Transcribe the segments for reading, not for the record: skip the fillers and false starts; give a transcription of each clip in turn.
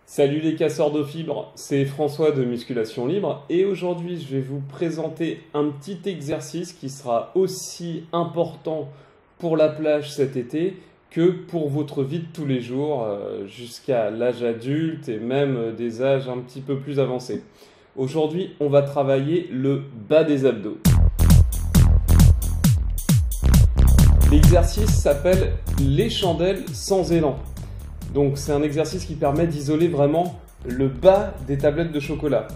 Salut les casseurs de fibres, c'est François de Musculation Libre et aujourd'hui je vais vous présenter un petit exercice qui sera aussi important pour la plage cet été que pour votre vie de tous les jours jusqu'à l'âge adulte et même des âges un petit peu plus avancés. Aujourd'hui on va travailler le bas des abdos. L'exercice s'appelle les chandelles sans élan. Donc c'est un exercice qui permet d'isoler vraiment le bas des tablettes de chocolat.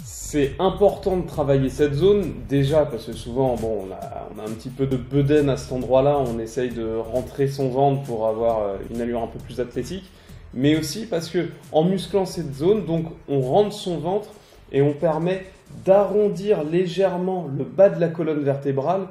C'est important de travailler cette zone, déjà parce que souvent on a un petit peu de bedaine à cet endroit-là, on essaye de rentrer son ventre pour avoir une allure un peu plus athlétique, mais aussi parce que en musclant cette zone, donc on rentre son ventre et on permet d'arrondir légèrement le bas de la colonne vertébrale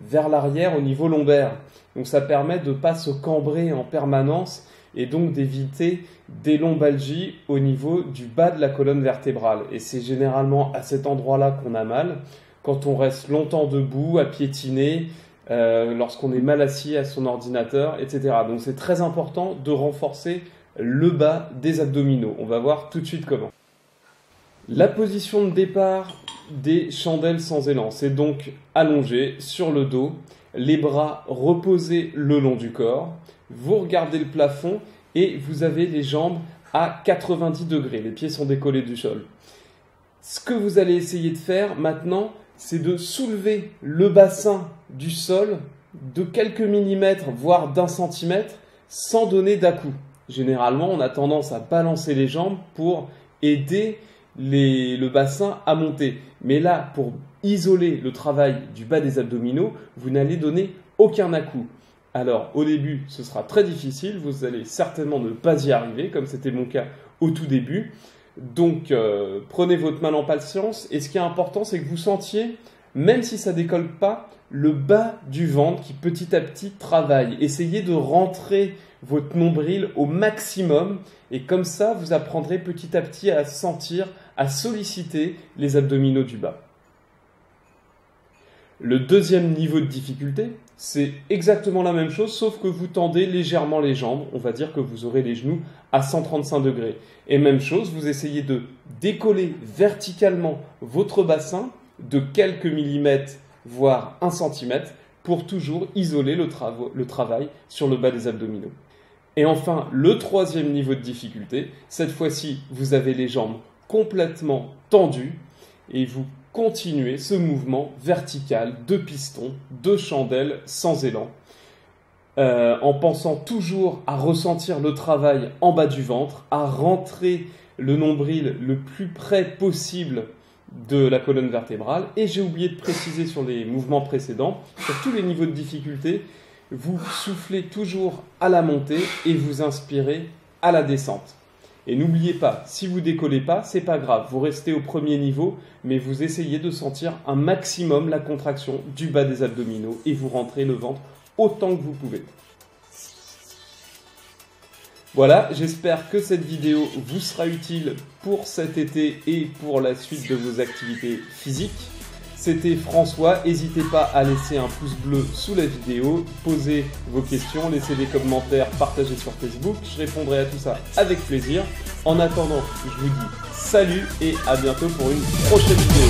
vers l'arrière au niveau lombaire. Donc ça permet de ne pas se cambrer en permanence et donc d'éviter des lombalgies au niveau du bas de la colonne vertébrale. Et c'est généralement à cet endroit-là qu'on a mal, quand on reste longtemps debout, à piétiner, lorsqu'on est mal assis à son ordinateur, etc. Donc c'est très important de renforcer le bas des abdominaux. On va voir tout de suite comment. La position de départ des chandelles sans élan, c'est donc allongé sur le dos, les bras reposés le long du corps. Vous regardez le plafond et vous avez les jambes à 90 degrés. Les pieds sont décollés du sol. Ce que vous allez essayer de faire maintenant, c'est de soulever le bassin du sol de quelques millimètres, voire d'un centimètre, sans donner d'à-coups. Généralement, on a tendance à balancer les jambes pour aider le bassin à monter. Mais là, pour isoler le travail du bas des abdominaux, vous n'allez donner aucun à-coup. Alors, au début, ce sera très difficile. Vous allez certainement ne pas y arriver, comme c'était mon cas au tout début. Donc, prenez votre mal en patience. Et ce qui est important, c'est que vous sentiez, même si ça ne décolle pas, le bas du ventre qui petit à petit travaille. Essayez de rentrer votre nombril au maximum. Et comme ça, vous apprendrez petit à petit à sentir, à solliciter les abdominaux du bas. Le deuxième niveau de difficulté, c'est exactement la même chose, sauf que vous tendez légèrement les jambes. On va dire que vous aurez les genoux à 135 degrés. Et même chose, vous essayez de décoller verticalement votre bassin de quelques millimètres, voire 1 centimètre, pour toujours isoler le travail sur le bas des abdominaux. Et enfin, le troisième niveau de difficulté, cette fois-ci, vous avez les jambes complètement tendues et vous continuez ce mouvement vertical de piston, de chandelle sans élan, en pensant toujours à ressentir le travail en bas du ventre, à rentrer le nombril le plus près possible de la colonne vertébrale. Et j'ai oublié de préciser sur les mouvements précédents, sur tous les niveaux de difficulté, vous soufflez toujours à la montée et vous inspirez à la descente. Et n'oubliez pas, si vous décollez pas, c'est pas grave, vous restez au premier niveau, mais vous essayez de sentir un maximum la contraction du bas des abdominaux et vous rentrez le ventre autant que vous pouvez. Voilà, j'espère que cette vidéo vous sera utile pour cet été et pour la suite de vos activités physiques. C'était François, n'hésitez pas à laisser un pouce bleu sous la vidéo, poser vos questions, laissez des commentaires, partagez sur Facebook, je répondrai à tout ça avec plaisir. En attendant, je vous dis salut et à bientôt pour une prochaine vidéo.